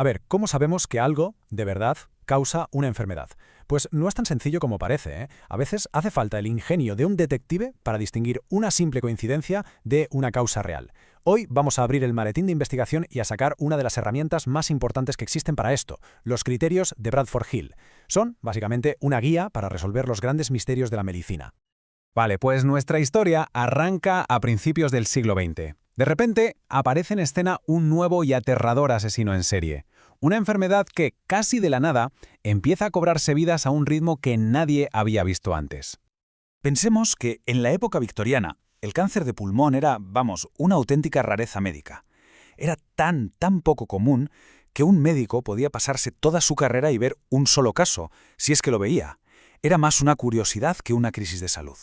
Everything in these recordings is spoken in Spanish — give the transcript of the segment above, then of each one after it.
A ver, ¿cómo sabemos que algo, de verdad, causa una enfermedad? Pues no es tan sencillo como parece, ¿eh? A veces hace falta el ingenio de un detective para distinguir una simple coincidencia de una causa real. Hoy vamos a abrir el maletín de investigación y a sacar una de las herramientas más importantes que existen para esto, los criterios de Bradford Hill. Son, básicamente, una guía para resolver los grandes misterios de la medicina. Vale, pues nuestra historia arranca a principios del siglo XX. De repente, aparece en escena un nuevo y aterrador asesino en serie. Una enfermedad que, casi de la nada, empieza a cobrarse vidas a un ritmo que nadie había visto antes. Pensemos que en la época victoriana, el cáncer de pulmón era, una auténtica rareza médica. Era tan poco común que un médico podía pasarse toda su carrera y ver un solo caso, si es que lo veía. Era más una curiosidad que una crisis de salud.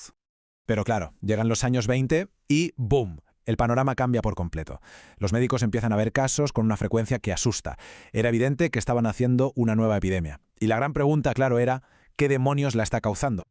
Pero claro, llegan los años 20 y ¡boom! El panorama cambia por completo. Los médicos empiezan a ver casos con una frecuencia que asusta. Era evidente que estaban haciendo una nueva epidemia. Y la gran pregunta, claro, era ¿qué demonios la está causando?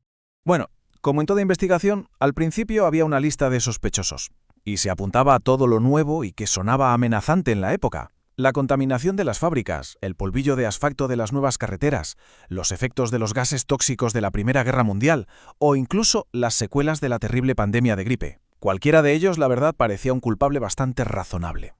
Bueno, como en toda investigación, al principio había una lista de sospechosos. Y se apuntaba a todo lo nuevo y que sonaba amenazante en la época. La contaminación de las fábricas, el polvillo de asfalto de las nuevas carreteras, los efectos de los gases tóxicos de la Primera Guerra Mundial o incluso las secuelas de la terrible pandemia de gripe. Cualquiera de ellos, la verdad, parecía un culpable bastante razonable.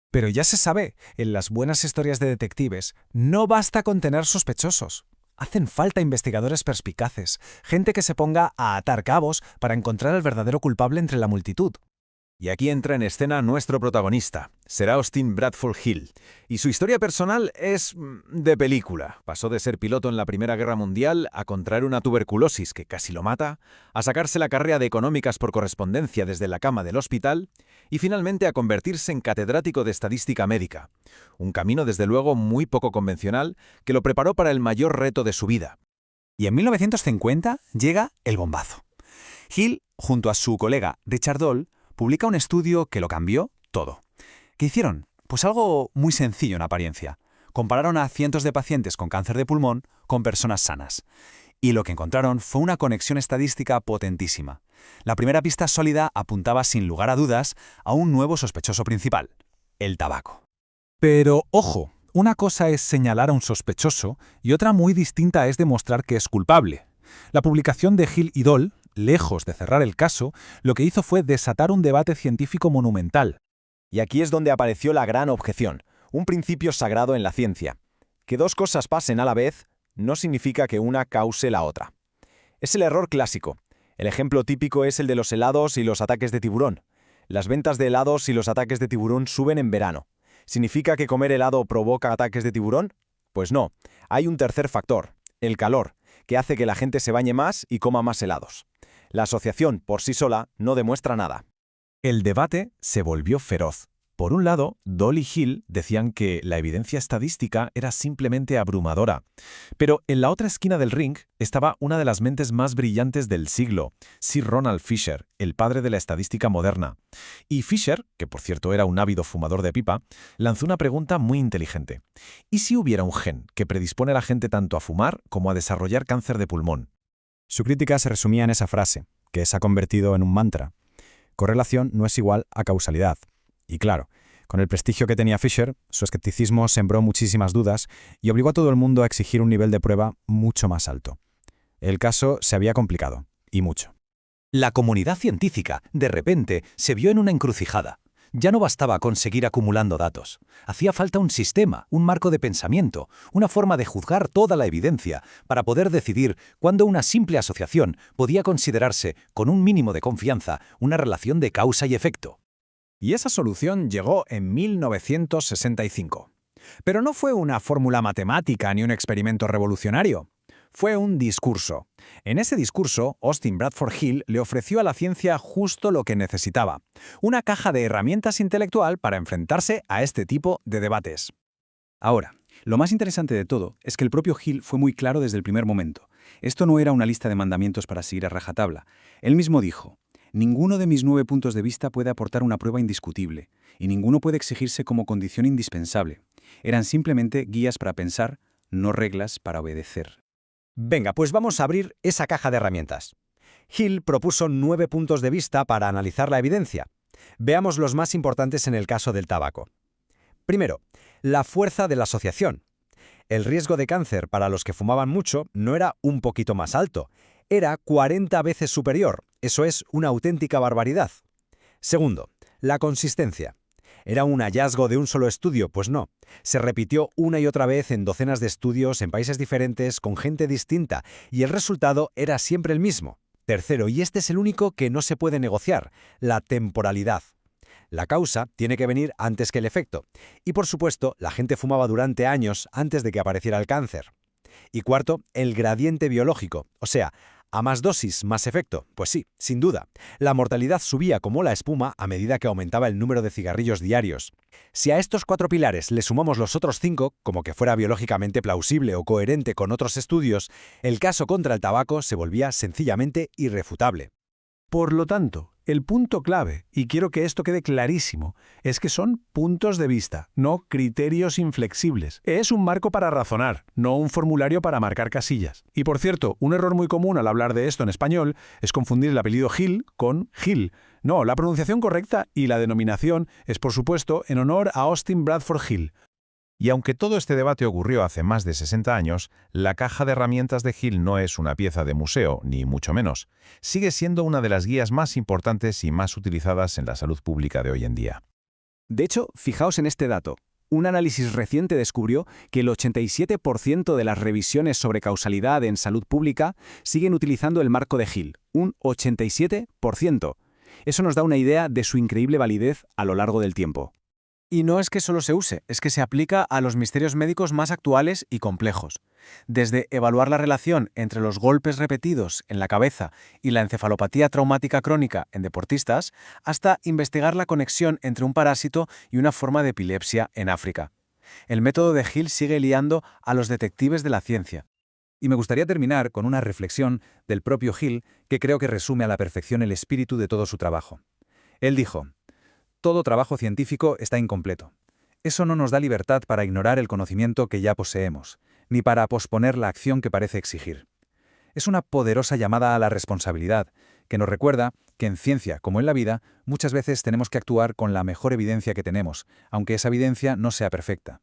Pero ya se sabe, en las buenas historias de detectives, no basta con tener sospechosos. Hacen falta investigadores perspicaces, gente que se ponga a atar cabos para encontrar al verdadero culpable entre la multitud. Y aquí entra en escena nuestro protagonista, Sir Austin Bradford Hill. Y su historia personal es de película. Pasó de ser piloto en la Primera Guerra Mundial a contraer una tuberculosis que casi lo mata, a sacarse la carrera de económicas por correspondencia desde la cama del hospital y finalmente a convertirse en catedrático de estadística médica. Un camino desde luego muy poco convencional que lo preparó para el mayor reto de su vida. Y en 1950 llega el bombazo. Hill, junto a su colega Richard Doll, publica un estudio que lo cambió todo. ¿Qué hicieron? Pues algo muy sencillo en apariencia. Compararon a cientos de pacientes con cáncer de pulmón con personas sanas. Y lo que encontraron fue una conexión estadística potentísima. La primera pista sólida apuntaba sin lugar a dudas a un nuevo sospechoso principal, el tabaco. Pero, ojo, una cosa es señalar a un sospechoso y otra muy distinta es demostrar que es culpable. La publicación de Hill y Doll, lejos de cerrar el caso, lo que hizo fue desatar un debate científico monumental. Y aquí es donde apareció la gran objeción, un principio sagrado en la ciencia. Que dos cosas pasen a la vez no significa que una cause la otra. Es el error clásico. El ejemplo típico es el de los helados y los ataques de tiburón. Las ventas de helados y los ataques de tiburón suben en verano. ¿Significa que comer helado provoca ataques de tiburón? Pues no. Hay un tercer factor, el calor, que hace que la gente se bañe más y coma más helados. La asociación, por sí sola, no demuestra nada. El debate se volvió feroz. Por un lado, Doll y Hill decían que la evidencia estadística era simplemente abrumadora. Pero en la otra esquina del ring estaba una de las mentes más brillantes del siglo, Sir Ronald Fisher, el padre de la estadística moderna. Y Fisher, que por cierto era un ávido fumador de pipa, lanzó una pregunta muy inteligente. ¿Y si hubiera un gen que predispone a la gente tanto a fumar como a desarrollar cáncer de pulmón? Su crítica se resumía en esa frase, que se ha convertido en un mantra. Correlación no es igual a causalidad. Y claro, con el prestigio que tenía Fisher, su escepticismo sembró muchísimas dudas y obligó a todo el mundo a exigir un nivel de prueba mucho más alto. El caso se había complicado, y mucho. La comunidad científica, de repente, se vio en una encrucijada. Ya no bastaba con seguir acumulando datos. Hacía falta un sistema, un marco de pensamiento, una forma de juzgar toda la evidencia para poder decidir cuándo una simple asociación podía considerarse, con un mínimo de confianza, una relación de causa y efecto. Y esa solución llegó en 1965. Pero no fue una fórmula matemática ni un experimento revolucionario. Fue un discurso. En ese discurso, Austin Bradford Hill le ofreció a la ciencia justo lo que necesitaba: una caja de herramientas intelectual para enfrentarse a este tipo de debates. Ahora, lo más interesante de todo es que el propio Hill fue muy claro desde el primer momento. Esto no era una lista de mandamientos para seguir a rajatabla. Él mismo dijo: ninguno de mis 9 puntos de vista puede aportar una prueba indiscutible, y ninguno puede exigirse como condición indispensable. Eran simplemente guías para pensar, no reglas para obedecer. Venga, pues vamos a abrir esa caja de herramientas. Hill propuso 9 puntos de vista para analizar la evidencia. Veamos los más importantes en el caso del tabaco. Primero, la fuerza de la asociación. El riesgo de cáncer para los que fumaban mucho no era un poquito más alto, era 40 veces superior. Eso es una auténtica barbaridad. Segundo, la consistencia. ¿Era un hallazgo de un solo estudio? Pues no. Se repitió una y otra vez en docenas de estudios en países diferentes con gente distinta y el resultado era siempre el mismo. Tercero, y este es el único que no se puede negociar, la temporalidad. La causa tiene que venir antes que el efecto. Y por supuesto, la gente fumaba durante años antes de que apareciera el cáncer. Y cuarto, el gradiente biológico, o sea, a más dosis, más efecto. Pues sí, sin duda. La mortalidad subía como la espuma a medida que aumentaba el número de cigarrillos diarios. Si a estos 4 pilares le sumamos los otros 5, como que fuera biológicamente plausible o coherente con otros estudios, el caso contra el tabaco se volvía sencillamente irrefutable. Por lo tanto, el punto clave, y quiero que esto quede clarísimo, es que son puntos de vista, no criterios inflexibles. Es un marco para razonar, no un formulario para marcar casillas. Y por cierto, un error muy común al hablar de esto en español es confundir el apellido Hill con Hill. No, la pronunciación correcta y la denominación es, por supuesto, en honor a Austin Bradford Hill. Y aunque todo este debate ocurrió hace más de 60 años, la caja de herramientas de Hill no es una pieza de museo, ni mucho menos. Sigue siendo una de las guías más importantes y más utilizadas en la salud pública de hoy en día. De hecho, fijaos en este dato. Un análisis reciente descubrió que el 87% de las revisiones sobre causalidad en salud pública siguen utilizando el marco de Hill. Un 87%. Eso nos da una idea de su increíble validez a lo largo del tiempo. Y no es que solo se use, es que se aplica a los misterios médicos más actuales y complejos. Desde evaluar la relación entre los golpes repetidos en la cabeza y la encefalopatía traumática crónica en deportistas, hasta investigar la conexión entre un parásito y una forma de epilepsia en África. El método de Hill sigue liando a los detectives de la ciencia. Y me gustaría terminar con una reflexión del propio Hill que creo que resume a la perfección el espíritu de todo su trabajo. Él dijo: todo trabajo científico está incompleto. Eso no nos da libertad para ignorar el conocimiento que ya poseemos, ni para posponer la acción que parece exigir. Es una poderosa llamada a la responsabilidad, que nos recuerda que en ciencia, como en la vida, muchas veces tenemos que actuar con la mejor evidencia que tenemos, aunque esa evidencia no sea perfecta.